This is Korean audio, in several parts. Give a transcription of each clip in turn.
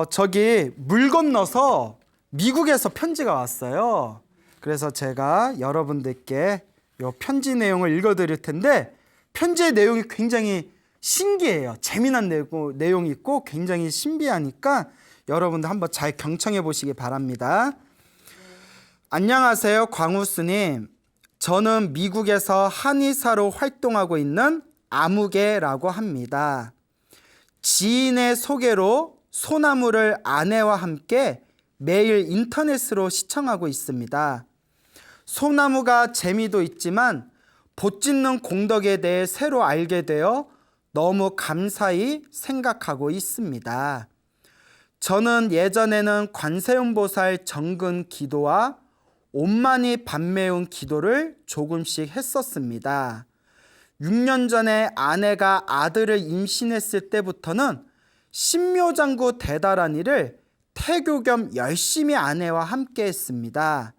저기 물 건너서 미국에서 편지가 왔어요. 그래서 제가 여러분들께 이 편지 내용을 읽어드릴 텐데, 편지의 내용이 굉장히 신기해요. 재미난 내용이 있고 굉장히 신비하니까 여러분들 한번 잘 경청해 보시기 바랍니다. 안녕하세요, 광우스님. 저는 미국에서 한의사로 활동하고 있는 아무개라고 합니다. 지인의 소개로 소나무를 아내와 함께 매일 인터넷으로 시청하고 있습니다. 소나무가 재미도 있지만 봇 짓는 공덕에 대해 새로 알게 되어 너무 감사히 생각하고 있습니다. 저는 예전에는 관세음보살 정근 기도와 온만이 밤매운 기도를 조금씩 했었습니다. 6년 전에 아내가 아들을 임신했을 때부터는 신묘장구 대다라니를 태교 겸 열심히 아내와 함께 했습니다.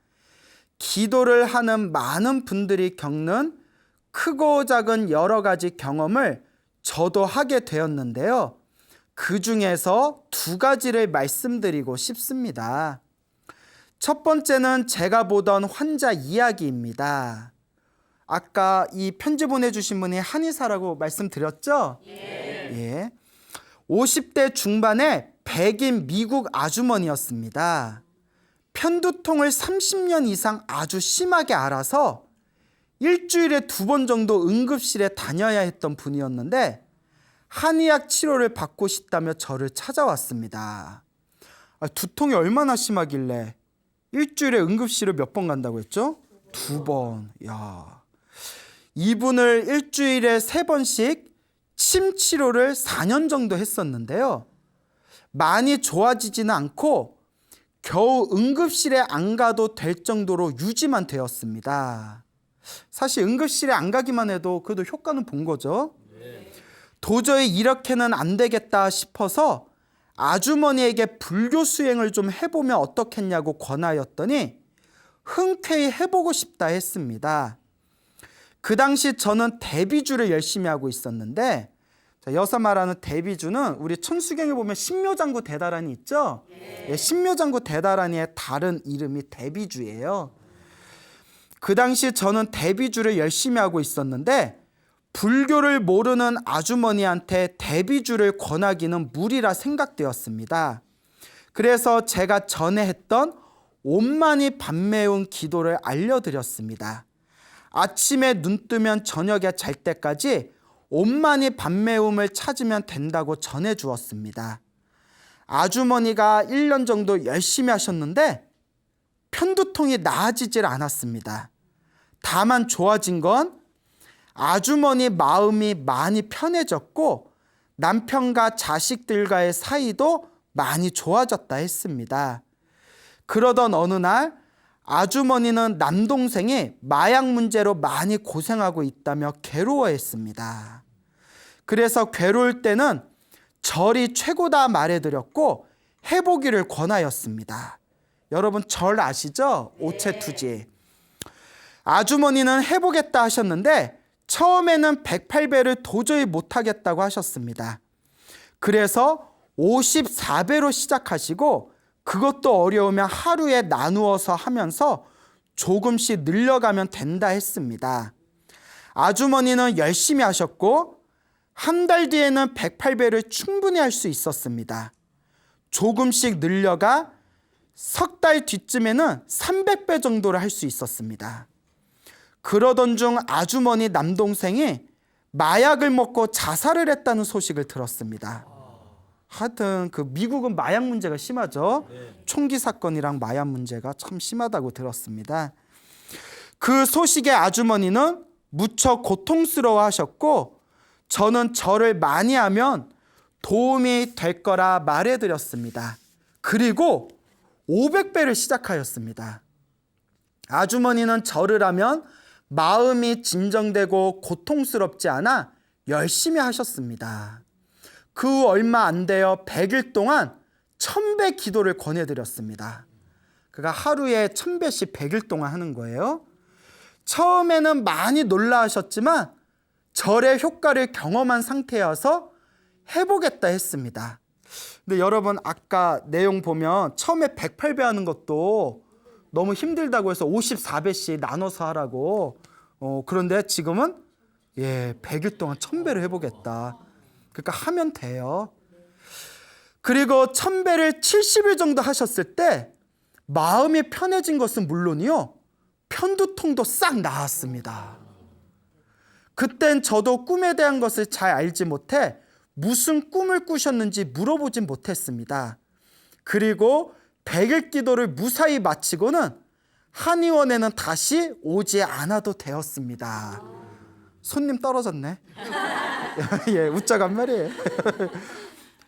기도를 하는 많은 분들이 겪는 크고 작은 여러 가지 경험을 저도 하게 되었는데요. 그 중에서 두 가지를 말씀드리고 싶습니다. 첫 번째는 제가 보던 환자 이야기입니다. 아까 이 편지 보내주신 분이 한의사라고 말씀드렸죠? 예. 50대 중반의 백인 미국 아주머니였습니다. 편두통을 30년 이상 아주 심하게 앓아서 일주일에 2번 정도 응급실에 다녀야 했던 분이었는데, 한의학 치료를 받고 싶다며 저를 찾아왔습니다. 두통이 얼마나 심하길래 일주일에 응급실을 몇 번 간다고 했죠? 2번. 야. 이분을 일주일에 3번씩 침 치료를 4년 정도 했었는데요. 많이 좋아지지는 않고 겨우 응급실에 안 가도 될 정도로 유지만 되었습니다. 사실 응급실에 안 가기만 해도 그래도 효과는 본 거죠. 도저히 이렇게는 안 되겠다 싶어서 아주머니에게 불교 수행을 좀 해보면 어떻겠냐고 권하였더니 흔쾌히 해보고 싶다 했습니다. 그 당시 저는 대비주를 열심히 하고 있었는데, 여기서 말하는 대비주는 우리 천수경에 보면 신묘장구 대다라니 있죠? 예, 신묘장구 대다라니의 다른 이름이 대비주예요. 그 당시 저는 대비주를 열심히 하고 있었는데 불교를 모르는 아주머니한테 대비주를 권하기는 무리라 생각되었습니다. 그래서 제가 전에 했던 온만이 밤매운 기도를 알려드렸습니다. 아침에 눈 뜨면 저녁에 잘 때까지 온만이 밤매움을 찾으면 된다고 전해주었습니다. 아주머니가 1년 정도 열심히 하셨는데 편두통이 나아지질 않았습니다. 다만 좋아진 건 아주머니 마음이 많이 편해졌고 남편과 자식들과의 사이도 많이 좋아졌다 했습니다. 그러던 어느 날 아주머니는 남동생이 마약 문제로 많이 고생하고 있다며 괴로워했습니다. 그래서 괴로울 때는 절이 최고다 말해드렸고 해보기를 권하였습니다. 여러분 절 아시죠? 오체투지. 아주머니는 해보겠다 하셨는데 처음에는 108배를 도저히 못하겠다고 하셨습니다. 그래서 54배로 시작하시고 그것도 어려우면 하루에 나누어서 하면서 조금씩 늘려가면 된다 했습니다. 아주머니는 열심히 하셨고 한 달 뒤에는 108배를 충분히 할 수 있었습니다. 조금씩 늘려가 석 달 뒤쯤에는 300배 정도를 할 수 있었습니다. 그러던 중 아주머니 남동생이 마약을 먹고 자살을 했다는 소식을 들었습니다. 하여튼 그 미국은 마약 문제가 심하죠. 총기 사건이랑 마약 문제가 참 심하다고 들었습니다. 그 소식에 아주머니는 무척 고통스러워 하셨고 저는 절을 많이 하면 도움이 될 거라 말해드렸습니다. 그리고 500배를 시작하였습니다. 아주머니는 절을 하면 마음이 진정되고 고통스럽지 않아 열심히 하셨습니다. 그 얼마 안 되어 100일 동안 1000배 기도를 권해드렸습니다. 그가 하루에 1000배씩 100일 동안 하는 거예요. 처음에는 많이 놀라하셨지만 절의 효과를 경험한 상태여서 해보겠다 했습니다. 근데 여러분 아까 내용 보면 처음에 108배 하는 것도 너무 힘들다고 해서 54배씩 나눠서 하라고. 그런데 지금은 100일 동안 1000배를 해보겠다. 그러니까 하면 돼요. 그리고 1000배를 70일 정도 하셨을 때 마음이 편해진 것은 물론이요, 편두통도 싹 나았습니다. 그땐 저도 꿈에 대한 것을 잘 알지 못해 무슨 꿈을 꾸셨는지 물어보진 못했습니다. 그리고 100일 기도를 무사히 마치고는 한의원에는 다시 오지 않아도 되었습니다. 손님 떨어졌네. 웃자간 말이에요.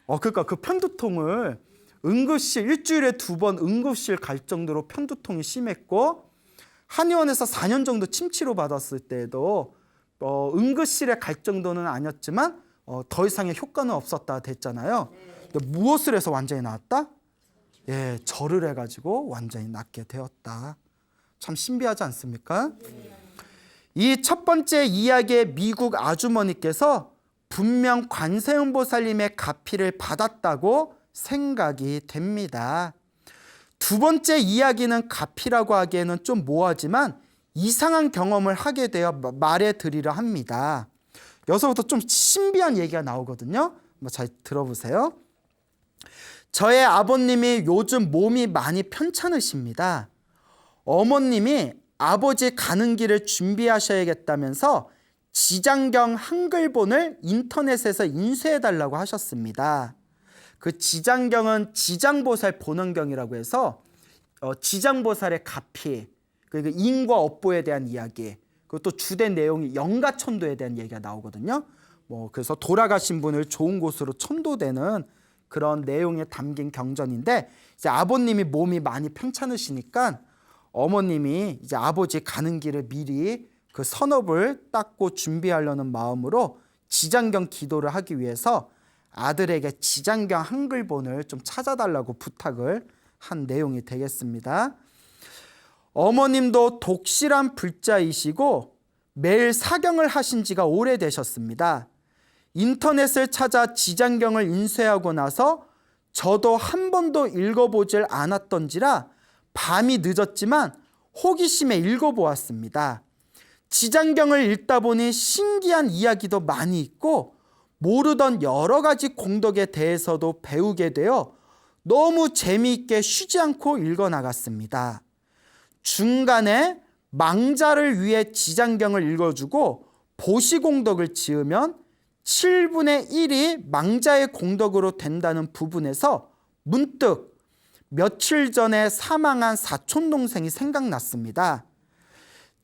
그러니까 그 편두통을 응급실 일주일에 2번 응급실 갈 정도로 편두통이 심했고, 한의원에서 4년 정도 침치료 받았을 때에도 응급실에 갈 정도는 아니었지만 더 이상의 효과는 없었다 됐잖아요. 근데 무엇을 해서 완전히 나았다? 절을 해가지고 완전히 낫게 되었다. 참 신비하지 않습니까? 이 첫 번째 이야기의 미국 아주머니께서 분명 관세음보살님의 가피를 받았다고 생각이 됩니다. 두 번째 이야기는 가피라고 하기에는 좀 모호하지만 이상한 경험을 하게 되어 말해 드리려 합니다. 여기서부터 좀 신비한 얘기가 나오거든요. 한번 잘 들어보세요. 저의 아버님이 요즘 몸이 많이 편찮으십니다. 어머님이 아버지 가는 길을 준비하셔야겠다면서 지장경 한글본을 인터넷에서 인쇄해달라고 하셨습니다. 그 지장경은 지장보살 본원경이라고 해서 지장보살의 가피, 그리고 인과 업보에 대한 이야기, 그리고 또 주된 내용이 영가천도에 대한 얘기가 나오거든요. 그래서 돌아가신 분을 좋은 곳으로 천도되는 그런 내용에 담긴 경전인데, 이제 아버님이 몸이 많이 편찮으시니까 어머님이 이제 아버지 가는 길을 미리 그 선업을 닦고 준비하려는 마음으로 지장경 기도를 하기 위해서 아들에게 지장경 한글본을 좀 찾아달라고 부탁을 한 내용이 되겠습니다. 어머님도 독실한 불자이시고 매일 사경을 하신 지가 오래되셨습니다. 인터넷을 찾아 지장경을 인쇄하고 나서 저도 한 번도 읽어보질 않았던지라 밤이 늦었지만 호기심에 읽어보았습니다. 지장경을 읽다 보니 신기한 이야기도 많이 있고 모르던 여러 가지 공덕에 대해서도 배우게 되어 너무 재미있게 쉬지 않고 읽어나갔습니다. 중간에 망자를 위해 지장경을 읽어주고 보시공덕을 지으면 7분의 1이 망자의 공덕으로 된다는 부분에서 문득 며칠 전에 사망한 사촌동생이 생각났습니다.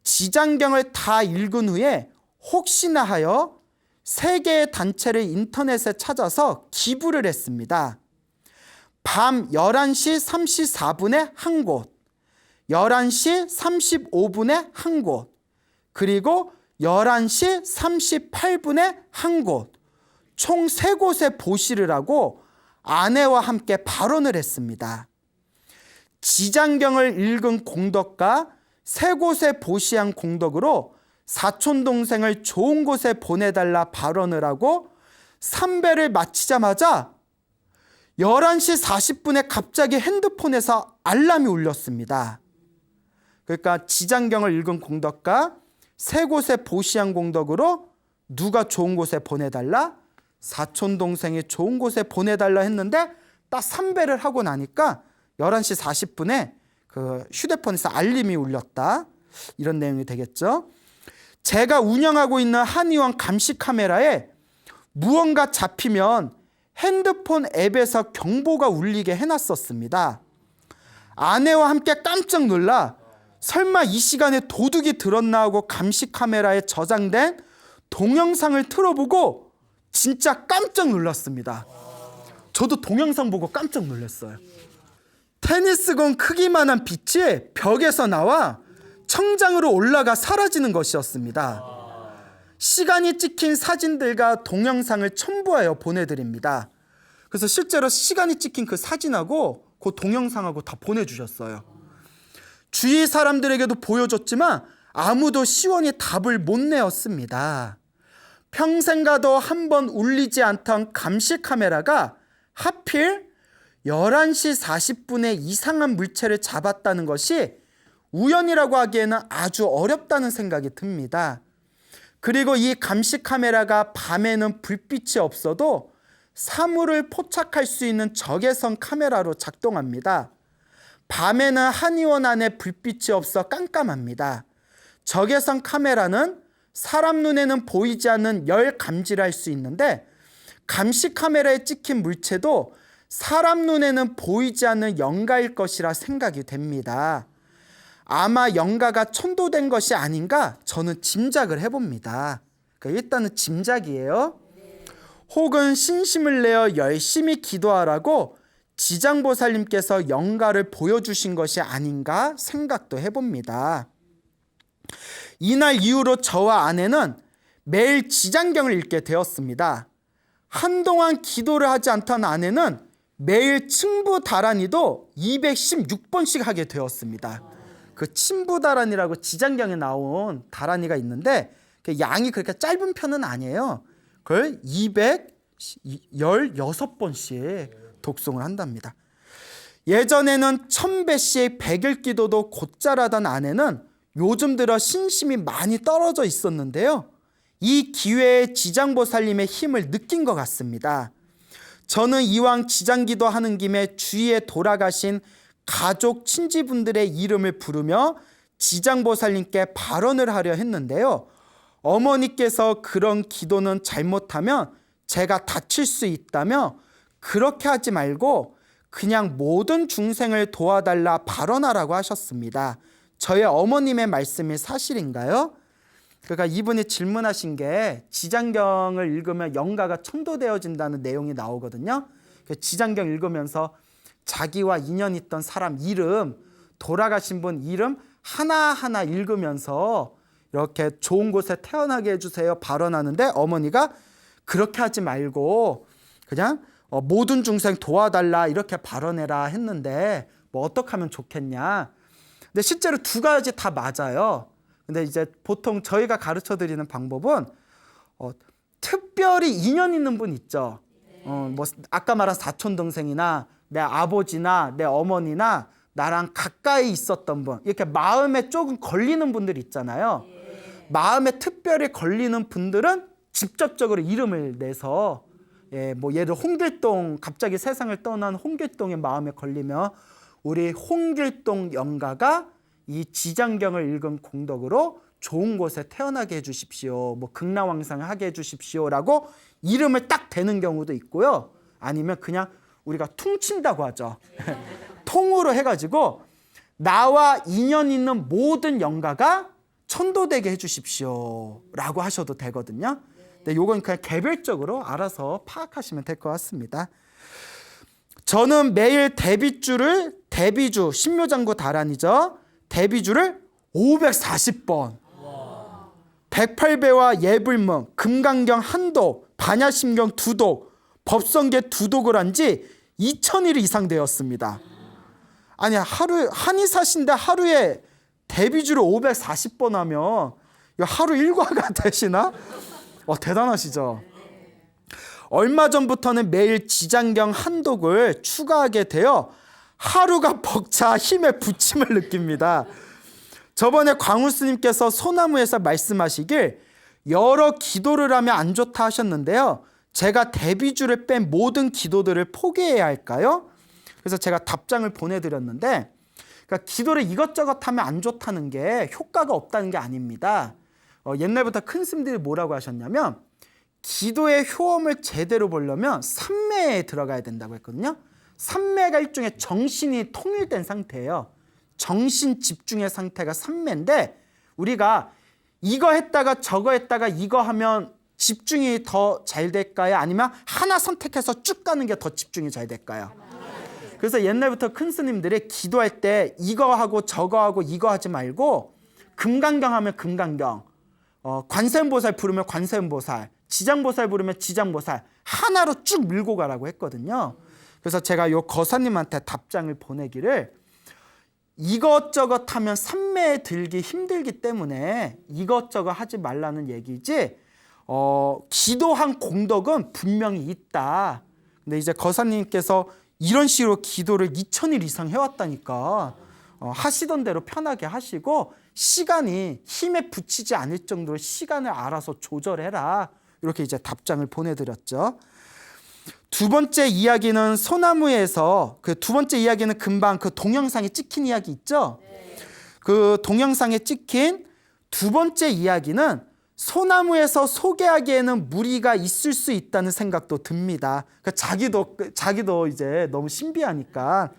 지장경을 다 읽은 후에 혹시나 하여 3개의 단체를 인터넷에 찾아서 기부를 했습니다. 밤 11시 34분에 한 곳, 11시 35분에 한 곳, 그리고 11시 38분에 한 곳, 총 3곳에 보시를 하고 아내와 함께 발언을 했습니다. 지장경을 읽은 공덕과 3곳에 보시한 공덕으로 사촌동생을 좋은 곳에 보내달라 발언을 하고 3배를 마치자마자 11시 40분에 갑자기 핸드폰에서 알람이 울렸습니다. 그러니까 지장경을 읽은 공덕과 3곳에 보시한 공덕으로 누가 좋은 곳에 보내달라? 사촌동생이 좋은 곳에 보내달라 했는데 딱 3배를 하고 나니까 11시 40분에 그 휴대폰에서 알림이 울렸다. 이런 내용이 되겠죠. 제가 운영하고 있는 한의원 감시 카메라에 무언가 잡히면 핸드폰 앱에서 경보가 울리게 해놨었습니다. 아내와 함께 깜짝 놀라 설마 이 시간에 도둑이 들었나 하고 감시 카메라에 저장된 동영상을 틀어보고 진짜 깜짝 놀랐습니다. 저도 동영상 보고 깜짝 놀랐어요. 테니스공 크기만한 빛이 벽에서 나와 청장으로 올라가 사라지는 것이었습니다. 시간이 찍힌 사진들과 동영상을 첨부하여 보내드립니다. 그래서 실제로 시간이 찍힌 그 사진하고 그 동영상하고 다 보내주셨어요. 주위 사람들에게도 보여줬지만 아무도 시원히 답을 못 내었습니다. 평생 가도 한 번 울리지 않던 감시 카메라가 하필 11시 40분에 이상한 물체를 잡았다는 것이 우연이라고 하기에는 아주 어렵다는 생각이 듭니다. 그리고 이 감시 카메라가 밤에는 불빛이 없어도 사물을 포착할 수 있는 적외선 카메라로 작동합니다. 밤에는 한의원 안에 불빛이 없어 깜깜합니다. 적외선 카메라는 사람 눈에는 보이지 않는 열 감지를 할 수 있는데 감시 카메라에 찍힌 물체도 사람 눈에는 보이지 않는 영가일 것이라 생각이 됩니다. 아마 영가가 천도된 것이 아닌가 저는 짐작을 해봅니다. 그러니까 일단은 짐작이에요. 혹은 신심을 내어 열심히 기도하라고 지장보살님께서 영가를 보여주신 것이 아닌가 생각도 해봅니다. 이날 이후로 저와 아내는 매일 지장경을 읽게 되었습니다. 한동안 기도를 하지 않던 아내는 매일 층부다란이도 216번씩 하게 되었습니다. 그 침부다란이라고 지장경에 나온 다란이가 있는데 양이 그렇게 짧은 편은 아니에요. 그걸 216번씩 독송을 한답니다. 예전에는 1000배씩 백일기도도 곧잘 하던 아내는 요즘 들어 신심이 많이 떨어져 있었는데요. 이 기회에 지장보살님의 힘을 느낀 것 같습니다. 저는 이왕 지장기도 하는 김에 주위에 돌아가신 가족 친지분들의 이름을 부르며 지장보살님께 발언을 하려 했는데요. 어머니께서 그런 기도는 잘못하면 제가 다칠 수 있다며 그렇게 하지 말고 그냥 모든 중생을 도와달라 발언하라고 하셨습니다. 저의 어머님의 말씀이 사실인가요? 그러니까 이분이 질문하신 게 지장경을 읽으면 영가가 천도되어진다는 내용이 나오거든요. 지장경 읽으면서 자기와 인연 있던 사람 이름, 돌아가신 분 이름 하나하나 읽으면서 이렇게 좋은 곳에 태어나게 해주세요 발언하는데 어머니가 그렇게 하지 말고 그냥 모든 중생 도와달라 이렇게 발언해라 했는데 뭐 어떻게 하면 좋겠냐. 근데 실제로 두 가지 다 맞아요. 근데 이제 보통 저희가 가르쳐 드리는 방법은 특별히 인연 있는 분 있죠. 뭐 아까 말한 사촌 동생이나 내 아버지나 내 어머니나 나랑 가까이 있었던 분, 이렇게 마음에 조금 걸리는 분들 있잖아요. 마음에 특별히 걸리는 분들은 직접적으로 이름을 내서 뭐 예를 들어 홍길동, 갑자기 세상을 떠난 홍길동의 마음에 걸리면 우리 홍길동 영가가 이 지장경을 읽은 공덕으로 좋은 곳에 태어나게 해주십시오. 뭐 극락왕상을 하게 해주십시오라고 이름을 딱 대는 경우도 있고요. 아니면 그냥 우리가 퉁친다고 하죠. 통으로 해가지고 나와 인연 있는 모든 영가가 천도되게 해주십시오라고 하셔도 되거든요. 근데 요건 그냥 개별적으로 알아서 파악하시면 될 것 같습니다. 저는 매일 대비주 신묘장구 다란이죠. 대비주를 540번 108배와 예불문, 금강경 한독, 반야심경 두독, 법성계 두독을 한 지 2000일 이상 되었습니다. 아니 한의사신데 하루에 대비주를 540번 하면 하루 일과가 되시나? 대단하시죠? 얼마 전부터는 매일 지장경 한독을 추가하게 되어 하루가 벅차 힘에 부침을 느낍니다. 저번에 광우 스님께서 소나무에서 말씀하시길 여러 기도를 하면 안 좋다 하셨는데요. 제가 대비주를 뺀 모든 기도들을 포기해야 할까요? 그래서 제가 답장을 보내드렸는데 그러니까 기도를 이것저것 하면 안 좋다는 게 효과가 없다는 게 아닙니다. 옛날부터 큰 스님들이 뭐라고 하셨냐면 기도의 효험을 제대로 보려면 삼매에 들어가야 된다고 했거든요. 삼매가 일종의 정신이 통일된 상태예요. 정신 집중의 상태가 삼매인데 우리가 이거 했다가 저거 했다가 이거 하면 집중이 더 잘 될까요? 아니면 하나 선택해서 쭉 가는 게 더 집중이 잘 될까요? 그래서 옛날부터 큰 스님들이 기도할 때 이거 하고 저거 하고 이거 하지 말고 금강경 하면 금강경, 관세음보살 부르면 관세음보살, 지장보살 부르면 지장보살 하나로 쭉 밀고 가라고 했거든요. 그래서 제가 요 거사님한테 답장을 보내기를 이것저것 하면 삼매에 들기 힘들기 때문에 이것저것 하지 말라는 얘기지 기도한 공덕은 분명히 있다. 근데 이제 거사님께서 이런 식으로 기도를 2000일 이상 해왔다니까 하시던 대로 편하게 하시고 시간이 힘에 부치지 않을 정도로 시간을 알아서 조절해라. 이렇게 이제 답장을 보내드렸죠. 두 번째 이야기는 소나무에서 그 두 번째 이야기는 금방 그 동영상에 찍힌 이야기 있죠? 그 동영상에 찍힌 두 번째 이야기는 소나무에서 소개하기에는 무리가 있을 수 있다는 생각도 듭니다. 그러니까 자기도 이제 너무 신비하니까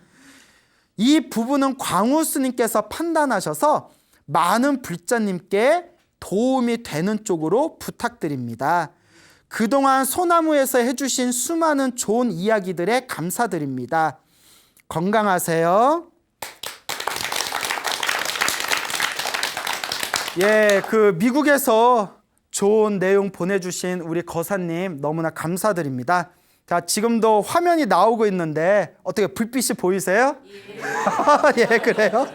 이 부분은 광우 스님께서 판단하셔서 많은 불자님께 도움이 되는 쪽으로 부탁드립니다. 그동안 소나무에서 해주신 수많은 좋은 이야기들에 감사드립니다. 건강하세요. 예, 그 미국에서 좋은 내용 보내주신 우리 거사님 너무나 감사드립니다. 자, 지금도 화면이 나오고 있는데 어떻게 불빛이 보이세요? 예, 예 그래요?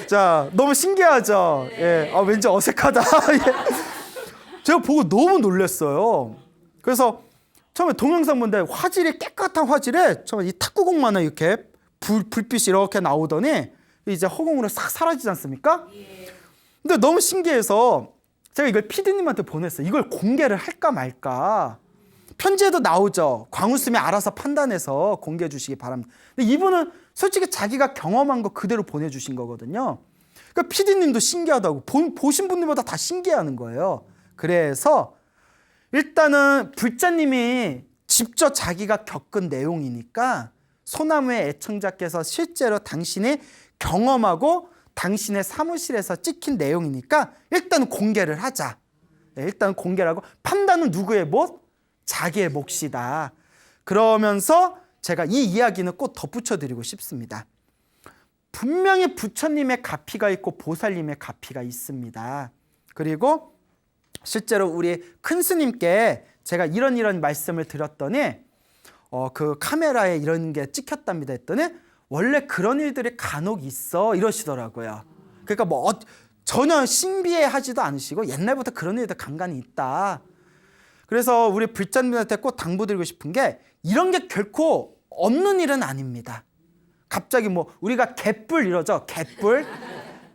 자, 너무 신기하죠? 예, 왠지 어색하다. 예. 제가 보고 너무 놀랐어요. 그래서 처음에 동영상 보는데 화질이 깨끗한 화질에 처음에 이 탁구공만한 이렇게 불빛이 이렇게 나오더니 이제 허공으로 싹 사라지지 않습니까? 근데 너무 신기해서 제가 이걸 PD님한테 보냈어요. 이걸 공개를 할까 말까. 편지에도 나오죠. 광우스님이 알아서 판단해서 공개해 주시기 바랍니다. 근데 이분은 솔직히 자기가 경험한 거 그대로 보내주신 거거든요. 그러니까 PD님도 신기하다고 보신 분들보다 다 신기해하는 거예요. 그래서 일단은 불자님이 직접 자기가 겪은 내용이니까 소나무의 애청자께서 실제로 당신이 경험하고 당신의 사무실에서 찍힌 내용이니까 일단 공개를 하자. 일단 공개를 하고 판단은 누구의 몫? 자기의 몫이다. 그러면서 제가 이 이야기는 꼭 덧붙여 드리고 싶습니다. 분명히 부처님의 가피가 있고 보살님의 가피가 있습니다. 그리고 실제로 우리 큰 스님께 제가 이런 말씀을 드렸더니 그 카메라에 이런 게 찍혔답니다 했더니 원래 그런 일들이 간혹 있어 이러시더라고요. 그러니까 뭐 전혀 신비해하지도 않으시고 옛날부터 그런 일들 간간히 있다. 그래서 우리 불자님들한테 꼭 당부드리고 싶은 게 이런 게 결코 없는 일은 아닙니다. 갑자기 뭐 우리가 개뿔 이러죠.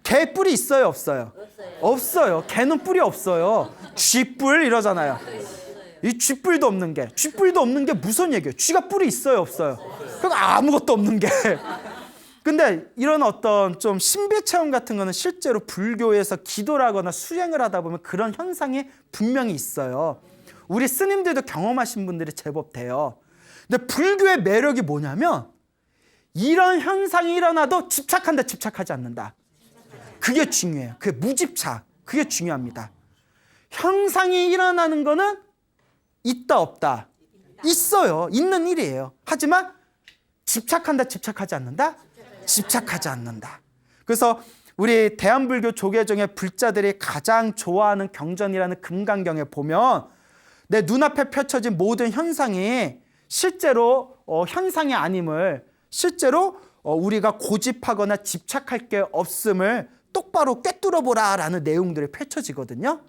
개뿔이 있어요 없어요? 없어요. 개는 뿔이 없어요. 쥐뿔 이러잖아요. 이 쥐뿔도 없는 게 무슨 얘기예요? 쥐가 뿔이 있어요 없어요? 그러니까 아무것도 없는 게. 근데 이런 어떤 좀 신비 체험 같은 거는 실제로 불교에서 기도를 하거나 수행을 하다 보면 그런 현상이 분명히 있어요. 우리 스님들도 경험하신 분들이 제법 돼요. 근데 불교의 매력이 뭐냐면 이런 현상이 일어나도 집착한다 집착하지 않는다. 그게 중요해요. 그게 무집착. 그게 중요합니다. 현상이 일어나는 거는 있다 없다. 있어요. 있는 일이에요. 하지만 집착한다 집착하지 않는다? 집착하지 않는다. 그래서 우리 대한불교 조계종의 불자들이 가장 좋아하는 경전이라는 금강경에 보면 내 눈앞에 펼쳐진 모든 현상이 실제로 현상이 아님을 실제로 우리가 고집하거나 집착할 게 없음을 똑바로 꿰뚫어보라 라는 내용들이 펼쳐지거든요.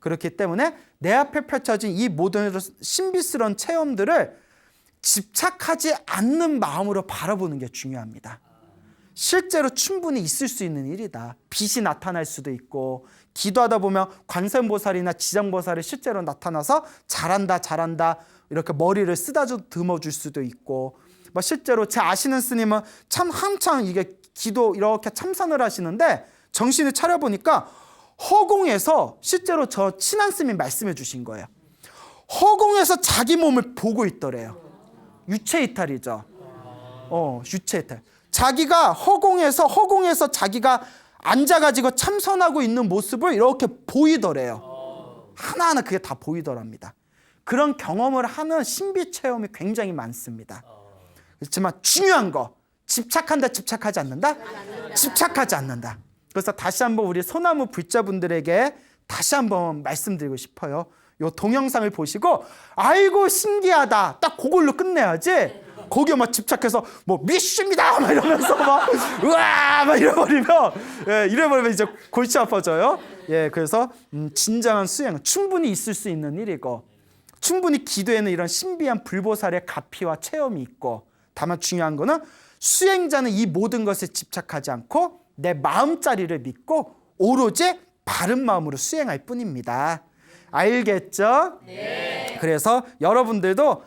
그렇기 때문에 내 앞에 펼쳐진 이 모든 신비스러운 체험들을 집착하지 않는 마음으로 바라보는 게 중요합니다. 실제로 충분히 있을 수 있는 일이다. 빛이 나타날 수도 있고 기도하다 보면 관세음보살이나 지장보살이 실제로 나타나서 잘한다 이렇게 머리를 쓰다듬어 줄 수도 있고 실제로 제 아시는 스님은 참 한창 이게 기도 이렇게 참선을 하시는데 정신을 차려보니까 허공에서 실제로 저 친한 스님이 말씀해 주신 거예요. 허공에서 자기 몸을 보고 있더래요. 유체이탈이죠. 유체이탈. 자기가 허공에서 자기가 앉아가지고 참선하고 있는 모습을 이렇게 보이더래요. 하나하나 그게 다 보이더랍니다. 그런 경험을 하는 신비 체험이 굉장히 많습니다. 그렇지만 중요한 거 집착한다 집착하지 않는다? 집착하지 않는다. 그래서 다시 한번 우리 소나무 불자분들에게 다시 한번 말씀드리고 싶어요. 요 동영상을 보시고 아이고 신기하다 딱 그걸로 끝내야지 거기에 막 집착해서 뭐 미슈입니다 막 이러면서 막 우와 막 이래버리면 이제 골치 아파져요. 예, 그래서 진정한 수행은 충분히 있을 수 있는 일이고 충분히 기도에는 이런 신비한 불보살의 가피와 체험이 있고, 다만 중요한 거는 수행자는 이 모든 것에 집착하지 않고 내 마음자리를 믿고 오로지 바른 마음으로 수행할 뿐입니다. 알겠죠? 네. 그래서 여러분들도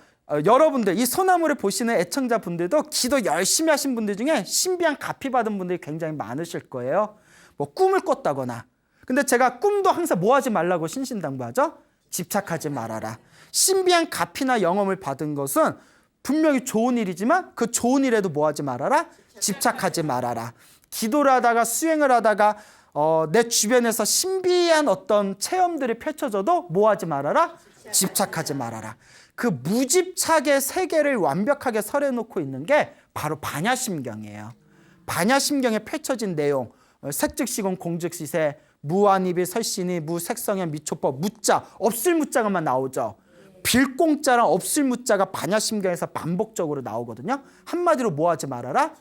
이 소나무를 보시는 애청자분들도 기도 열심히 하신 분들 중에 신비한 가피 받은 분들이 굉장히 많으실 거예요. 뭐 꿈을 꿨다거나. 근데 제가 꿈도 항상 뭐 하지 말라고 신신당부하죠? 집착하지 말아라. 신비한 가피나 영험을 받은 것은 분명히 좋은 일이지만 그 좋은 일에도 뭐 하지 말아라? 집착하지 말아라. 기도를 하다가 수행을 하다가 내 주변에서 신비한 어떤 체험들이 펼쳐져도 뭐 하지 말아라? 집착하지 말아라. 그 무집착의 세계를 완벽하게 설해놓고 있는 게 바로 반야심경이에요. 반야심경에 펼쳐진 내용, 색즉시공 공즉시세, 무한입이 설신이 무색성의 미초법, 무자, 없을 무자가만 나오죠. 빌공자랑 없을 무자가 반야심경에서 반복적으로 나오거든요. 한마디로 뭐 하지 말아라?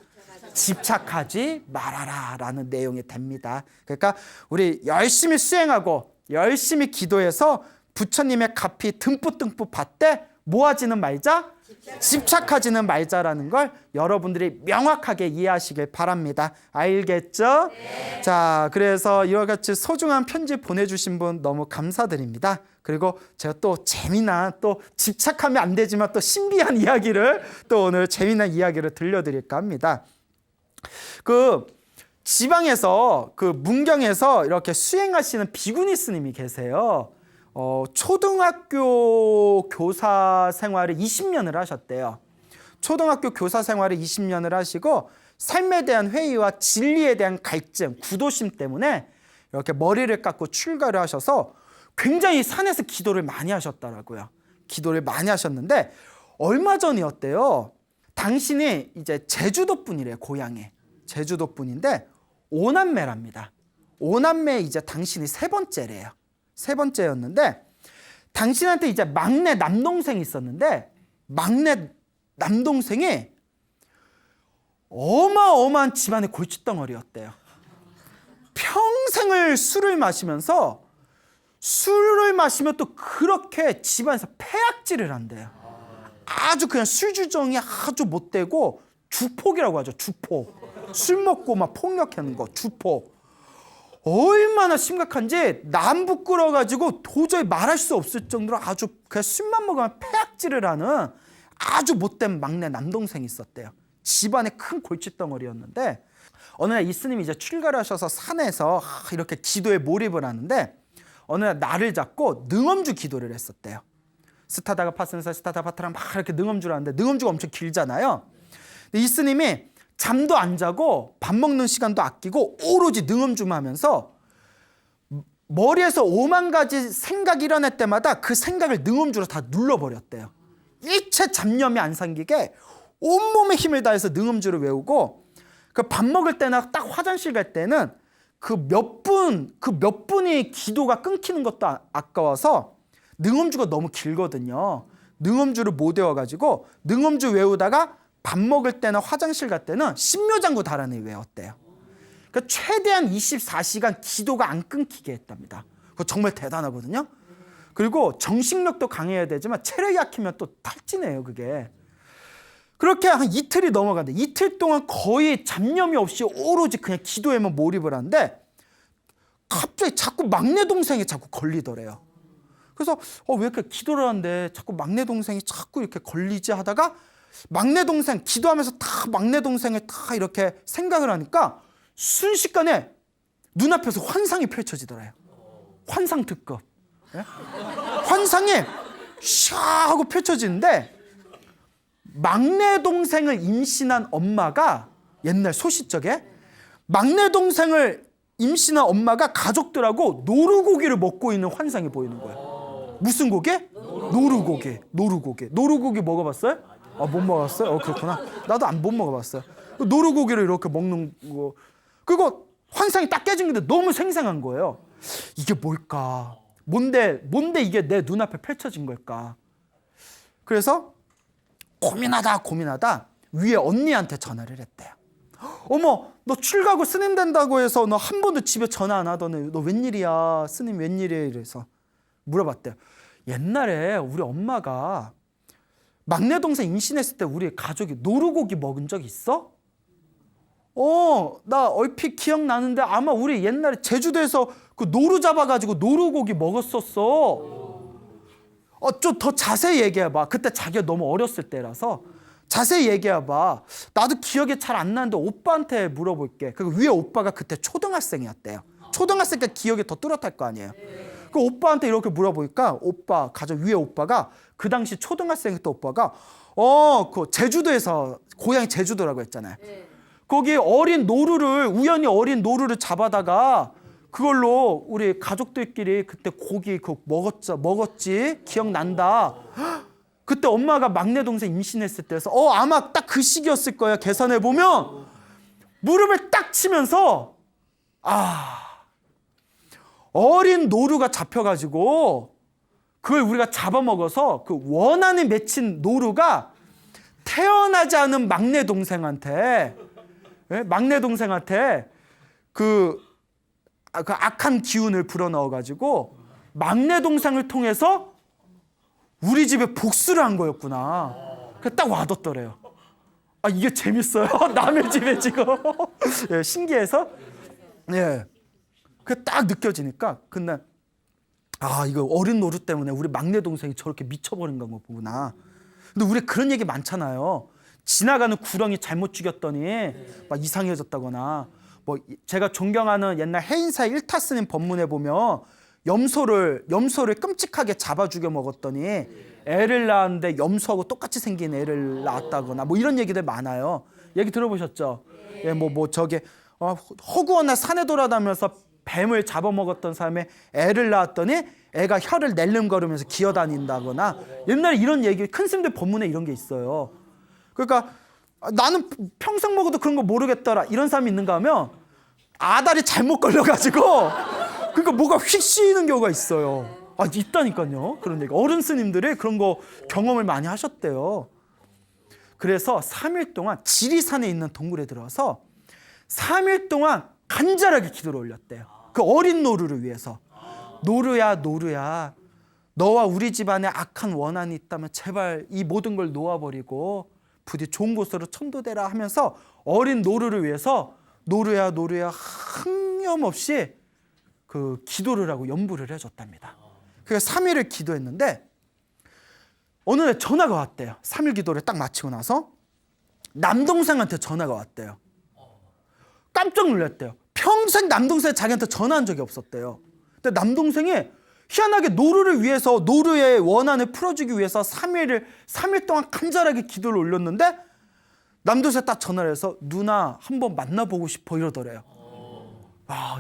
집착하지 말아라 라는 내용이 됩니다. 그러니까 우리 열심히 수행하고 열심히 기도해서 부처님의 가피 듬뿍듬뿍 받되 뭐 하지는 말자? 집착하지는 말자라는 걸 여러분들이 명확하게 이해하시길 바랍니다. 알겠죠? 네. 자, 그래서 이와 같이 소중한 편지 보내주신 분 너무 감사드립니다. 그리고 제가 또 재미난, 또 집착하면 안 되지만 또 신비한 이야기를 또 오늘 재미난 이야기를 들려드릴까 합니다. 그 지방에서 그 문경에서 이렇게 수행하시는 비구니 스님이 계세요. 초등학교 교사 생활을 20년을 하셨대요. 초등학교 교사 생활을 20년을 하시고 삶에 대한 회의와 진리에 대한 갈증, 구도심 때문에 이렇게 머리를 깎고 출가를 하셔서 굉장히 산에서 기도를 많이 하셨더라고요. 기도를 많이 하셨는데 얼마 전이었대요. 당신이 이제 제주도 분이래요. 고향에. 제주도 분인데 오남매랍니다. 오남매 이제 당신이 세 번째래요. 세 번째였는데 당신한테 이제 막내 남동생이 있었는데 막내 남동생이 어마어마한 집안의 골칫덩어리였대요. 평생을 술을 마시면서 술을 마시면 또 그렇게 집안에서 폐악질을 한대요. 아주 그냥 술주정이 아주 못되고 주폭이라고 하죠. 주폭. 술 먹고 막 폭력하는 거 주폭. 얼마나 심각한지 남 부끄러워가지고 도저히 말할 수 없을 정도로 아주 그냥 술만 먹으면 폐악질을 하는 아주 못된 막내 남동생이 있었대요. 집안에 큰 골칫덩어리였는데 어느 날 이 스님이 이제 출가를 하셔서 산에서 이렇게 기도에 몰입을 하는데 어느 날 날을 잡고 능엄주 기도를 했었대요. 스타다가 파슨사 스타다 파타랑 막 이렇게 능엄주를 하는데 능엄주가 엄청 길잖아요. 근데 이 스님이 잠도 안 자고 밥 먹는 시간도 아끼고 오로지 능엄주만 하면서 머리에서 5만 가지 생각이 일어날 때마다 그 생각을 능엄주로 다 눌러버렸대요. 일체 잡념이 안 생기게 온몸에 힘을 다해서 능엄주를 외우고 그 밥 먹을 때나 딱 화장실 갈 때는 그 몇 분이 기도가 끊기는 것도 아까워서 능엄주가 너무 길거든요. 능엄주를 못 외워가지고 능엄주 외우다가 밥 먹을 때나 화장실 갈 때는 신묘장구 달아내 외웠대요. 그러니까 최대한 24시간 기도가 안 끊기게 했답니다. 그거 정말 대단하거든요. 그리고 정신력도 강해야 되지만 체력이 약하면 또 탈진해요, 그게. 그렇게 한 이틀이 넘어가는데 이틀 동안 거의 잡념이 없이 오로지 그냥 기도에만 몰입을 하는데 갑자기 자꾸 막내 동생이 자꾸 걸리더래요. 그래서 왜 이렇게 기도를 하는데 자꾸 막내 동생이 자꾸 이렇게 걸리지 하다가 막내 동생 기도하면서 다 막내 동생을 다 이렇게 생각을 하니까 순식간에 눈앞에서 환상이 펼쳐지더래요. 환상 특급. 네? 환상이 샤 하고 펼쳐지는데 막내 동생을 임신한 엄마가 옛날 소시적에 막내 동생을 임신한 엄마가 가족들하고 노루고기를 먹고 있는 환상이 보이는 거예요. 무슨 고기? 노루고기. 노루고기 먹어봤어요? 못 먹어봤어요? 그렇구나. 나도 못 먹어봤어요. 노루고기를 이렇게 먹는 거. 그리고 환상이 딱 깨진 건데 너무 생생한 거예요. 이게 뭘까? 뭔데 이게 내 눈앞에 펼쳐진 걸까? 그래서 고민하다 위에 언니한테 전화를 했대요. 어머, 너 출가하고 스님 된다고 해서 너 한 번도 집에 전화 안 하더니 너 웬일이야? 스님 웬일이야? 이래서 물어봤대요. 옛날에 우리 엄마가 막내 동생 임신했을 때 우리 가족이 노루고기 먹은 적 있어? 나 얼핏 기억나는데 아마 우리 옛날에 제주도에서 그 노루 잡아가지고 노루고기 먹었었어. 좀 더 자세히 얘기해봐. 그때 자기가 너무 어렸을 때라서 자세히 얘기해봐. 나도 기억이 잘 안 나는데 오빠한테 물어볼게. 그 위에 오빠가 그때 초등학생이었대요. 초등학생이니까 기억이 더 뚜렷할 거 아니에요. 그 오빠한테 이렇게 물어보니까 오빠, 가족 위에 오빠가 그 당시 초등학생 때 오빠가 그 제주도에서, 고향이 제주도라고 했잖아요. 거기 우연히 어린 노루를 잡아다가 그걸로 우리 가족들끼리 그때 고기 먹었지. 기억난다. 그때 엄마가 막내 동생 임신했을 때여서 아마 딱 그 시기였을 거야. 계산해 보면 무릎을 딱 치면서 어린 노루가 잡혀가지고 그걸 우리가 잡아먹어서 그 원한에 맺힌 노루가 태어나지 않은 막내 동생한테 그 악한 기운을 불어넣어가지고 막내 동생을 통해서 우리 집에 복수를 한 거였구나. 그게 딱 와닿더래요. 이게 재밌어요. 남의 집에 지금 신기해서 그게 딱 느껴지니까 그날 이거 어린 노루 때문에 우리 막내 동생이 저렇게 미쳐버린 거구나. 근데 우리 그런 얘기 많잖아요. 지나가는 구렁이 잘못 죽였더니 막 이상해졌다거나, 뭐 제가 존경하는 옛날 해인사 일타 스님 법문에 보면 염소를 끔찍하게 잡아 죽여 먹었더니 애를 낳았는데 염소하고 똑같이 생긴 애를 낳았다거나 뭐 이런 얘기들 많아요. 얘기 들어보셨죠? 저게 허구한 산에 돌아다니면서 뱀을 잡아먹었던 사람의 애를 낳았더니 애가 혀를 낼름거리면서 기어다닌다거나, 옛날에 이런 얘기, 큰 스님들 법문에 이런 게 있어요. 그러니까 나는 평생 먹어도 그런 거 모르겠더라 이런 사람이 있는가 하면 아다리 잘못 걸려가지고 그러니까 뭐가 휙 씌이는 경우가 있어요. 있다니까요. 그런 얘기. 어른 스님들이 그런 거 경험을 많이 하셨대요. 그래서 3일 동안 지리산에 있는 동굴에 들어서 3일 동안 간절하게 기도를 올렸대요. 그 어린 노루를 위해서. 노루야, 너와 우리 집안에 악한 원한이 있다면 제발 이 모든 걸 놓아버리고 부디 좋은 곳으로 천도되라 하면서 어린 노루를 위해서 노루야 흥염없이 그 기도를 하고 염불을 해줬답니다. 그래서 3일을 기도했는데 어느 날 전화가 왔대요. 3일 기도를 딱 마치고 나서 남동생한테 전화가 왔대요. 깜짝 놀랐대요. 평생 남동생이 자기한테 전화한 적이 없었대요. 근데 남동생이 희한하게 노루를 위해서, 노루의 원한을 풀어주기 위해서 3일 동안 간절하게 기도를 올렸는데 남동생이 딱 전화를 해서 누나 한번 만나보고 싶어 이러더래요.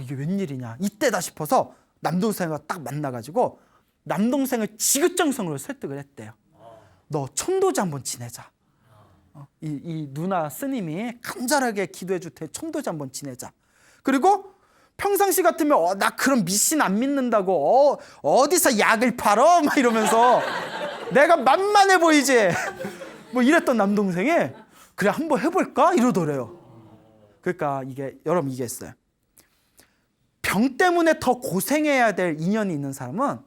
이게 웬일이냐, 이때다 싶어서 남동생과 딱 만나가지고 남동생을 지극정성으로 설득을 했대요. 너 천도제 한번 지내자. 이 누나 스님이 간절하게 기도해 줄 테니 천도제 한번 지내자. 그리고 평상시 같으면 나 그런 미신 안 믿는다고 어디서 약을 팔어? 막 이러면서 내가 만만해 보이지? 뭐 이랬던 남동생이 그래 한번 해볼까? 이러더래요. 그러니까 여러분 이게 있어요. 병 때문에 더 고생해야 될 인연이 있는 사람은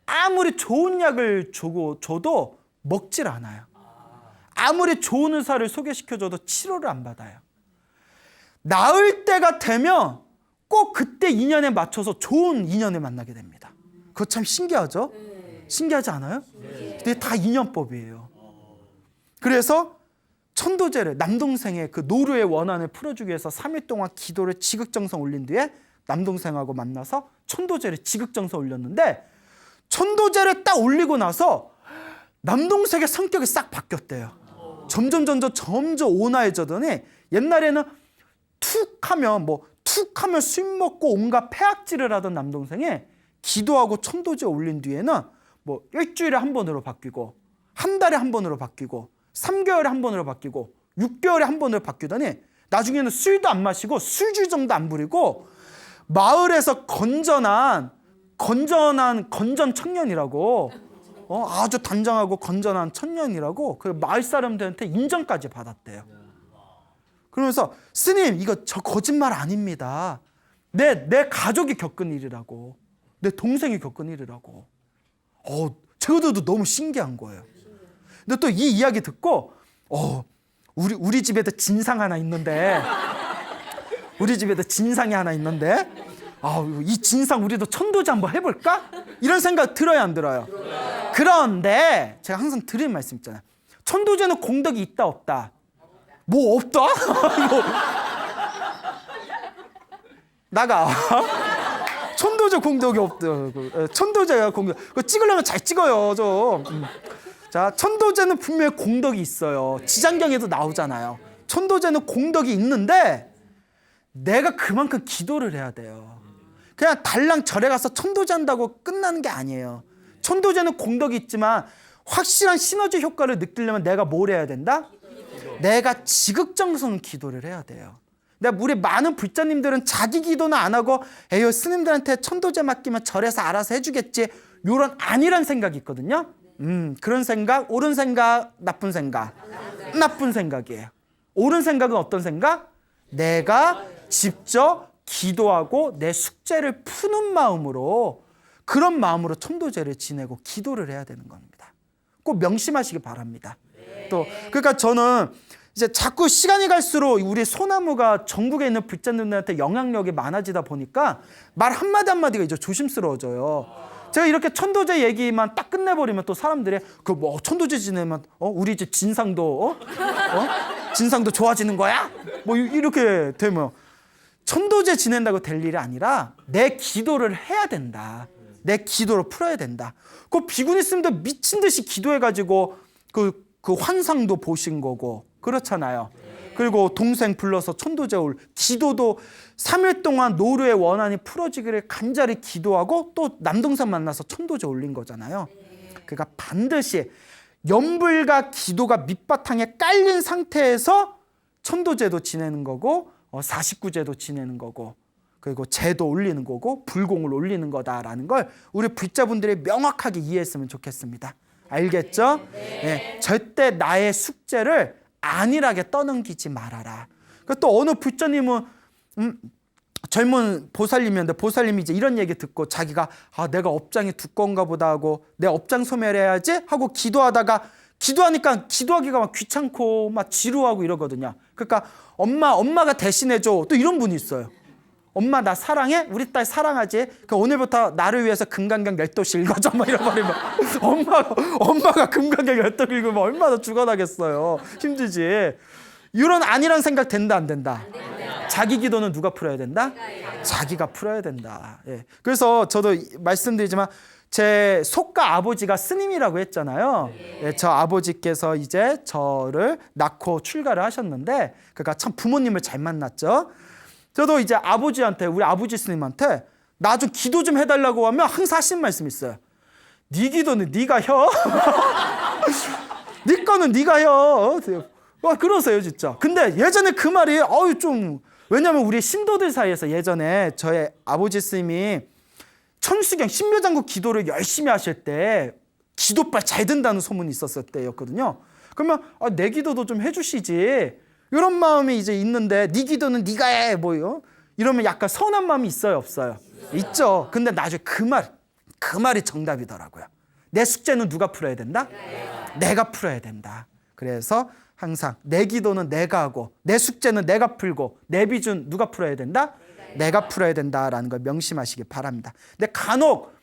아무리 좋은 약을 줘도 먹질 않아요. 아무리 좋은 의사를 소개시켜줘도 치료를 안 받아요. 나을 때가 되면 꼭 그때 인연에 맞춰서 좋은 인연을 만나게 됩니다. 그거 참 신기하죠? 신기하지 않아요? 근데 다 인연법이에요. 그래서 천도제를, 남동생의 그 노루의 원한을 풀어주기 위해서 3일 동안 기도를 지극정성 올린 뒤에 남동생하고 만나서 천도제를 지극정성 올렸는데, 천도제를 딱 올리고 나서 남동생의 성격이 싹 바뀌었대요. 점점 온화해지더니 옛날에는 툭 하면 술 먹고 온갖 폐악질을 하던 남동생이 기도하고 천도제 올린 뒤에는 뭐 일주일에 한 번으로 바뀌고, 한 달에 한 번으로 바뀌고, 3개월에 한 번으로 바뀌고, 6개월에 한 번으로 바뀌더니 나중에는 술도 안 마시고 술주정도 안 부리고 마을에서 건전 청년이라고, 아주 단정하고 건전한 청년이라고 그 마을 사람들한테 인정까지 받았대요. 그러면서 스님 저 거짓말 아닙니다. 내 가족이 겪은 일이라고, 내 동생이 겪은 일이라고. 저도 너무 신기한 거예요. 근데 또 이 이야기 듣고 우리 집에도 진상 하나 있는데 이 진상 우리도 천도제 한번 해볼까? 이런 생각 들어요, 안 들어요? 그런데 제가 항상 드리는 말씀 있잖아요. 천도제는 공덕이 있다 없다? 뭐 없다? 나가. 천도제 공덕이 없다. 천도제가 공덕. 그거 찍으려면 잘 찍어요, 좀. 자, 천도제는 분명히 공덕이 있어요. 지장경에도 나오잖아요. 천도제는 공덕이 있는데 내가 그만큼 기도를 해야 돼요. 그냥 달랑 절에 가서 천도제 한다고 끝나는 게 아니에요. 천도제는 공덕이 있지만 확실한 시너지 효과를 느끼려면 내가 뭘 해야 된다? 내가 지극정성 기도를 해야 돼요. 근데 우리 많은 불자님들은 자기 기도는 안 하고 에휴 스님들한테 천도제 맡기면 절에서 알아서 해주겠지, 요런 아니란 생각이 있거든요. 그런 생각, 옳은 생각, 나쁜 생각? 나쁜 생각이에요. 옳은 생각은 어떤 생각? 내가 직접 기도하고 내 숙제를 푸는 마음으로, 그런 마음으로 천도제를 지내고 기도를 해야 되는 겁니다. 꼭 명심하시기 바랍니다. 또 그러니까 저는 이제 자꾸 시간이 갈수록 우리 소나무가 전국에 있는 불자님들한테 영향력이 많아지다 보니까 말 한마디 한마디가 이제 조심스러워져요. 제가 이렇게 천도제 얘기만 딱 끝내버리면 또 사람들이 그 뭐 천도제 지내면 우리 집 진상도 진상도 좋아지는 거야? 뭐 이렇게 되면 천도제 지낸다고 될 일이 아니라 내 기도를 해야 된다. 내 기도로 풀어야 된다. 그 비구니 스님도 미친 듯이 기도해가지고 그 환상도 보신 거고 그렇잖아요. 그리고 동생 불러서 천도제 올 기도도 3일 동안 노루의 원한이 풀어지기를 간절히 기도하고 또 남동생 만나서 천도제 올린 거잖아요. 그러니까 반드시 염불과 기도가 밑바탕에 깔린 상태에서 천도제도 지내는 거고 49제도 지내는 거고 그리고 제도 올리는 거고 불공을 올리는 거다라는 걸 우리 불자분들이 명확하게 이해했으면 좋겠습니다. 알겠죠? 네. 절대 나의 숙제를 안일하게 떠넘기지 말아라. 또 어느 불자님은 젊은 보살님이었는데 보살님이 이제 이런 얘기 듣고 자기가 내가 업장이 두꺼운가 보다 하고 내 업장 소멸해야지 하고 기도하니까 기도하기가 막 귀찮고 막 지루하고 이러거든요. 그러니까 엄마가 대신해줘. 또 이런 분이 있어요. 엄마 나 사랑해? 우리 딸 사랑하지? 오늘부터 나를 위해서 금강경 12도씩 읽어줘. 막 이러버리면 엄마가 금강경 12도 읽으면 얼마나 죽어나겠어요. 힘들지. 이런 안일한 생각 된다 안 된다? 자기 기도는 누가 풀어야 된다? 자기가 풀어야 된다. 예. 그래서 저도 말씀드리지만 제 속가 아버지가 스님이라고 했잖아요. 예, 저 아버지께서 이제 저를 낳고 출가를 하셨는데 그러니까 참 부모님을 잘 만났죠. 저도 이제 우리 아버지 스님한테 나 좀 기도 좀 해달라고 하면 항상 하신 말씀이 있어요. 네 기도는 네가 혀. 네 거는 네가 혀. 그러세요 진짜. 근데 예전에 그 말이 왜냐면 우리 신도들 사이에서 예전에 저의 아버지 스님이 천수경 신묘장구 기도를 열심히 하실 때 기도빨 잘 된다는 소문이 있었을 때였거든요. 그러면 내 기도도 좀 해주시지. 이런 마음이 이제 있는데 네 기도는 네가 해 뭐요? 이러면 약간 서운한 마음이 있어요 없어요? 있죠. 근데 나중에 그 말이 정답이더라고요. 내 숙제는 누가 풀어야 된다? 내가 풀어야 된다. 그래서 항상 내 기도는 내가 하고 내 숙제는 내가 풀고 내 비준 누가 풀어야 된다? 내가 풀어야 된다라는 걸 명심하시기 바랍니다. 근데 간혹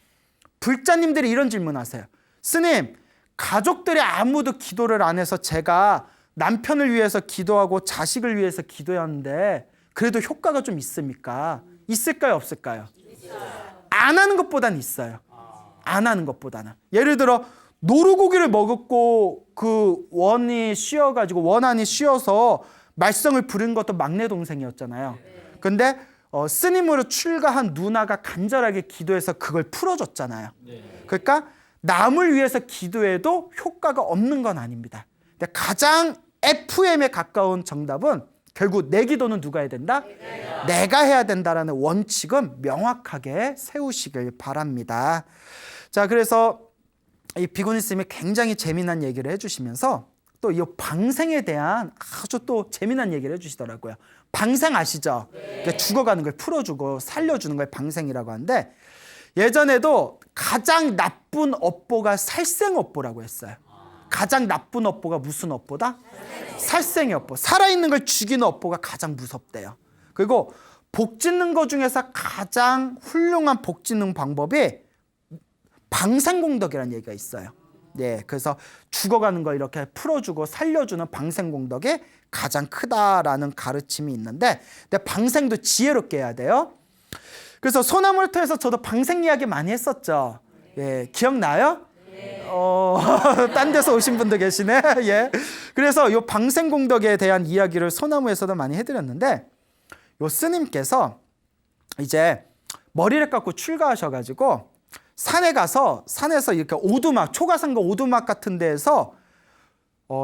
불자님들이 이런 질문하세요. 스님, 가족들이 아무도 기도를 안 해서 제가 남편을 위해서 기도하고 자식을 위해서 기도했는데 그래도 효과가 좀 있습니까? 있을까요? 없을까요? 안 하는 것보다는 있어요. 안 하는 것보다는. 예를 들어 노루고기를 먹었고 그 원한이 쉬어서 말썽을 부른 것도 막내 동생이었잖아요. 근데 스님으로 출가한 누나가 간절하게 기도해서 그걸 풀어줬잖아요. 그러니까 남을 위해서 기도해도 효과가 없는 건 아닙니다. 근데 가장 FM에 가까운 정답은 결국 내 기도는 누가 해야 된다? 내가 해야 된다라는 원칙은 명확하게 세우시길 바랍니다. 자, 그래서 이 비구니 스님이 굉장히 재미난 얘기를 해주시면서 또 이 방생에 대한 아주 또 재미난 얘기를 해주시더라고요. 방생 아시죠? 그러니까 죽어가는 걸 풀어주고 살려주는 걸 방생이라고 하는데 예전에도 가장 나쁜 업보가 살생업보라고 했어요. 가장 나쁜 업보가 무슨 업보다? 살생의 업보. 살아있는 걸 죽이는 업보가 가장 무섭대요. 그리고 복 짓는 것 중에서 가장 훌륭한 복 짓는 방법이 방생공덕이라는 얘기가 있어요. 네, 그래서 죽어가는 걸 이렇게 풀어주고 살려주는 방생공덕이 가장 크다라는 가르침이 있는데, 근데 방생도 지혜롭게 해야 돼요. 그래서 소나무토에서 저도 방생 이야기 많이 했었죠. 예, 기억나요? 딴 데서 오신 분도 계시네. 예. 그래서 이 방생공덕에 대한 이야기를 소나무에서도 많이 해드렸는데, 요 스님께서 이제 머리를 깎고 출가하셔가지고 산에 가서 산에서 이렇게 오두막, 초가상가 오두막 같은 데에서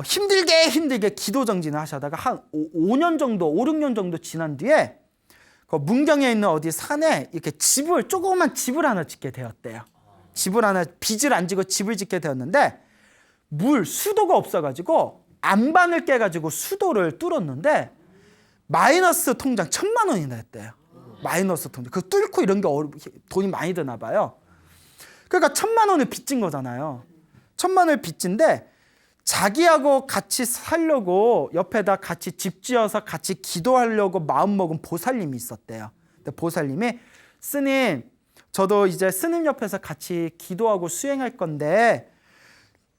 힘들게 기도 정진을 하시다가 한 5년 정도, 5, 6년 정도 지난 뒤에 그 문경에 있는 어디 산에 이렇게 집을, 조그만 집을 하나 짓게 되었대요. 집을 하나, 빚을 안 지고 집을 짓게 되었는데, 수도가 없어가지고 안반을 깨가지고 수도를 뚫었는데 마이너스 통장 1,000만 원이나 했대요. 마이너스 통장. 그 뚫고 이런 게 돈이 많이 드나 봐요. 그러니까 1,000만 원을 빚진 거잖아요. 1,000만 원을 빚진데 자기하고 같이 살려고 옆에다 같이 집 지어서 같이 기도하려고 마음먹은 보살님이 있었대요. 근데 보살님이, 스님, 저도 이제 스님 옆에서 같이 기도하고 수행할 건데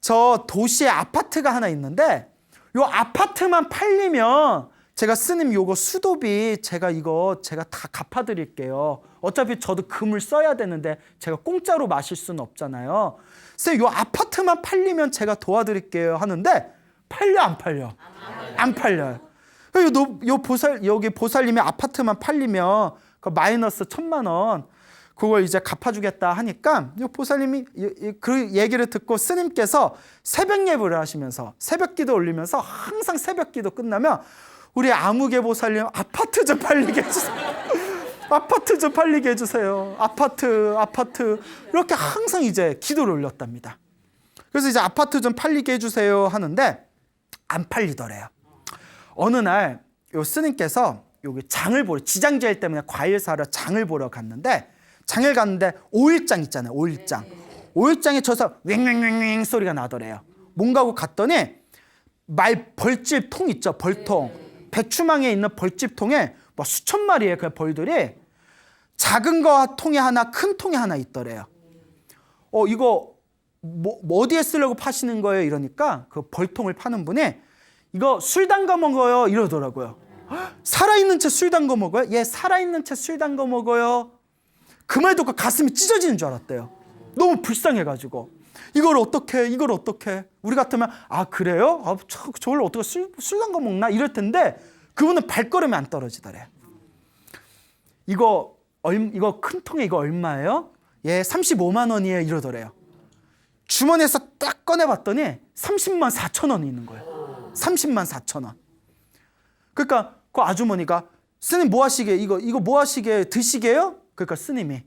저 도시에 아파트가 하나 있는데 요 아파트만 팔리면 제가 스님 요거 수도비 제가 다 갚아드릴게요. 어차피 저도 금을 써야 되는데 제가 공짜로 마실 수는 없잖아요. 쌤, 요 아파트만 팔리면 제가 도와드릴게요 하는데 팔려 안 팔려? 안 팔려요. 여기 보살님이 아파트만 팔리면 그 마이너스 1,000만 원 그걸 이제 갚아주겠다 하니까 이 보살님이 그 얘기를 듣고 스님께서 새벽 예불을 하시면서 새벽 기도 올리면서 항상 새벽 기도 끝나면 우리 아무개 보살님 아파트 좀 팔리게 해주세요. 아파트 좀 팔리게 해주세요. 아파트 이렇게 항상 이제 기도를 올렸답니다. 그래서 이제 아파트 좀 팔리게 해주세요 하는데 안 팔리더래요. 어느 날 요 스님께서 여기 장을 보러, 지장제일 때문에 과일 사러 장을 보러 갔는데, 장을 갔는데 오일장 있잖아요. 오일장에 저서 왱왱왱 소리가 나더래요. 뭔가 하고 갔더니 벌집 통 있죠. 벌통. 배추망에 있는 벌집 통에 뭐 수천 마리의 그 벌들이 작은 거 통에 하나, 큰 통에 하나 있더래요. 이거 뭐 어디에 쓰려고 파시는 거예요? 이러니까 그 벌통을 파는 분이 이거 술 담가 먹어요 이러더라고요. 살아있는 채 술 담가 먹어요? 예, 살아있는 채 술 담가 먹어요. 그 말 듣고 가슴이 찢어지는 줄 알았대요. 너무 불쌍해가지고 이걸 어떻게 우리 같으면 그래요? 저걸 어떻게 술 담가 먹나? 이럴 텐데 그분은 발걸음이 안 떨어지더래. 이거 큰 통에 이거 얼마예요? 예, 35만 원이에요 이러더래요. 주머니에서 딱 꺼내봤더니 30만 4천 원이 있는 거예요. 30만 4천 원. 그러니까 그 아주머니가, 스님 뭐 하시게, 이거 뭐 하시게, 드시게요? 그러니까 스님이,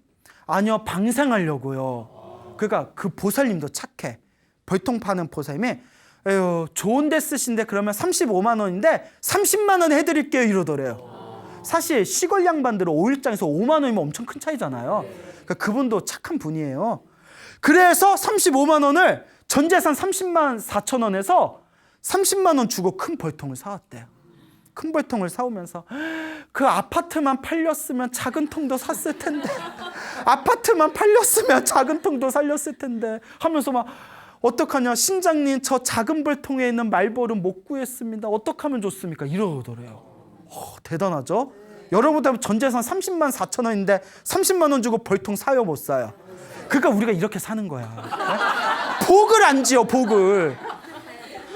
아니요, 방생하려고요. 그러니까 그 보살님도 착해. 벌통 파는 보살님이, 에휴, 좋은 데 쓰신데 그러면 35만 원인데 30만 원 해드릴게요 이러더래요. 사실 시골 양반들은 오일장에서 5만 원이면 엄청 큰 차이잖아요. 그러니까 그분도 착한 분이에요. 그래서 35만 원을 전 재산 30만 4천 원에서 30만 원 주고 큰 벌통을 사왔대요. 큰 벌통을 사오면서 그 아파트만 팔렸으면 작은 통도 샀을 텐데 아파트만 팔렸으면 작은 통도 살렸을 텐데 하면서 막, 어떡하냐, 신장님 저 작은 벌통에 있는 말벌은 못 구했습니다. 어떡하면 좋습니까? 이러더래요. 대단하죠? 여러분들 전 재산 30만 4천 원인데 30만 원 주고 벌통 사요 못 사요? 그러니까 우리가 이렇게 사는 거야. 네? 복을 안 지어, 복을.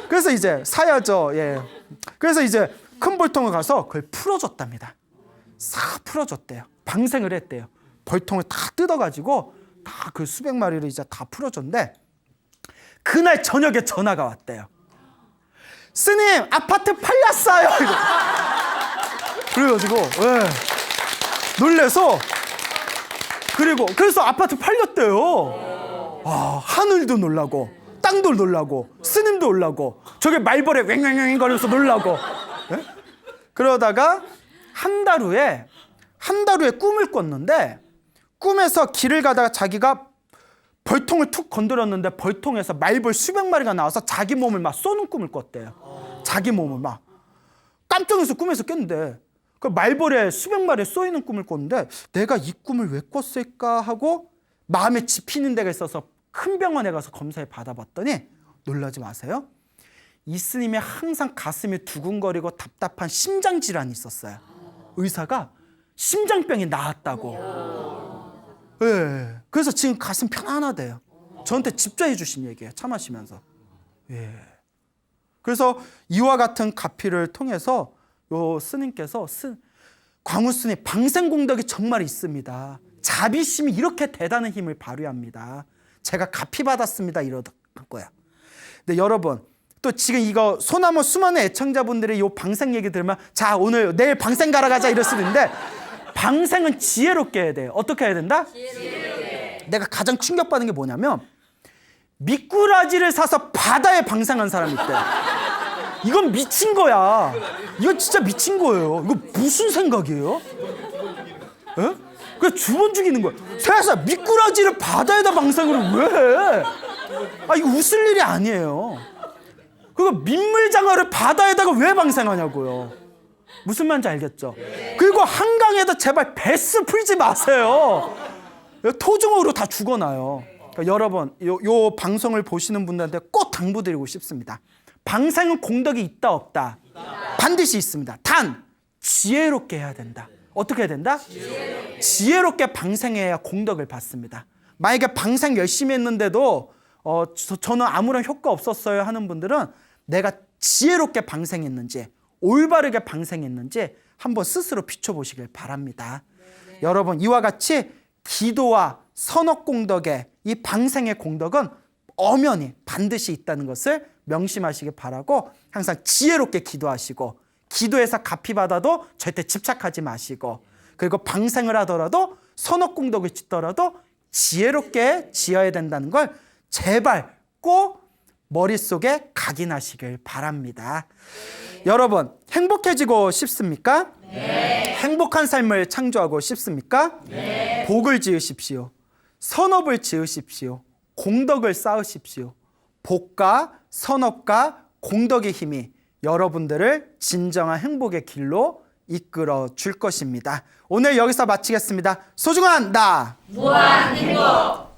그래서 이제 사야죠. 예. 그래서 이제 큰 벌통을 가서 그걸 풀어줬답니다. 싹 풀어줬대요. 방생을 했대요. 벌통을 다 뜯어가지고 다 그 수백 마리를 이제 다 풀어줬는데, 그날 저녁에 전화가 왔대요. 스님, 아파트 팔렸어요. 그래가지고 놀래서, 그래서 아파트 팔렸대요. 하늘도 놀라고 땅도 놀라고 스님도 놀라고 저게 말벌에 왱왱왱 거리면서 놀라고. 네? 그러다가 한 달 후에 꿈을 꿨는데, 꿈에서 길을 가다가 자기가 벌통을 툭 건드렸는데 벌통에서 말벌 수백 마리가 나와서 자기 몸을 막 쏘는 꿈을 꿨대요. 자기 몸을 막. 깜짝 놀라서 꿈에서 깼는데 그 말벌에 수백 마리에 쏘이는 꿈을 꿨는데 내가 이 꿈을 왜 꿨을까 하고 마음에 짚히는 데가 있어서 큰 병원에 가서 검사를 받아봤더니 놀라지 마세요. 이 스님이 항상 가슴이 두근거리고 답답한 심장 질환이 있었어요. 의사가 심장병이 나았다고. 예. 그래서 지금 가슴 편안하대요. 저한테 집자해 주신 얘기예요. 차 마시면서. 예. 그래서 이와 같은 가피를 통해서 요 스님께서 광우 스님 방생공덕이 정말 있습니다. 자비심이 이렇게 대단한 힘을 발휘합니다. 제가 가피 받았습니다. 이러던 거야. 근데 여러분 또 지금 이거 소나무 수많은 애청자분들이 요 방생 얘기 들으면 자 오늘 내일 방생 가러 가자 이럴 수도 있는데 방생은 지혜롭게 해야 돼요. 어떻게 해야 된다? 지혜롭게. 내가 가장 충격받은 게 뭐냐면 미꾸라지를 사서 바다에 방생한 사람이 있대. 이건 미친 거야. 이건 진짜 미친 거예요. 이거 무슨 생각이에요? 예? 그래서 두 번 죽이는 거야. 세상에 미꾸라지를 바다에다 방생을 왜 해? 아 이거 웃을 일이 아니에요. 그리고 민물장어를 바다에다가 왜 방생하냐고요. 무슨 말인지 알겠죠? 그리고 한강에다 제발 베스 풀지 마세요. 토종으로 다 죽어나요. 그러니까 여러분 요 방송을 보시는 분들한테 꼭 당부드리고 싶습니다. 방생은 공덕이 있다 없다? 반드시 있습니다. 단 지혜롭게 해야 된다. 어떻게 해야 된다? 지혜롭게 방생해야 공덕을 받습니다. 만약에 방생 열심히 했는데도 저는 아무런 효과 없었어요 하는 분들은 내가 지혜롭게 방생했는지 올바르게 방생했는지 한번 스스로 비춰보시길 바랍니다. 여러분 이와 같이 기도와 선업공덕의 이 방생의 공덕은 엄연히 반드시 있다는 것을 명심하시길 바라고 항상 지혜롭게 기도하시고 기도해서 갚이 받아도 절대 집착하지 마시고 그리고 방생을 하더라도 선업공덕을 짓더라도 지혜롭게 지어야 된다는 걸 제발 꼭 머릿속에 각인하시길 바랍니다. 여러분 행복해지고 싶습니까? 네. 행복한 삶을 창조하고 싶습니까? 네. 복을 지으십시오. 선업을 지으십시오. 공덕을 쌓으십시오. 복과 선업과 공덕의 힘이 여러분들을 진정한 행복의 길로 이끌어 줄 것입니다. 오늘 여기서 마치겠습니다. 소중한 나 무한 행복.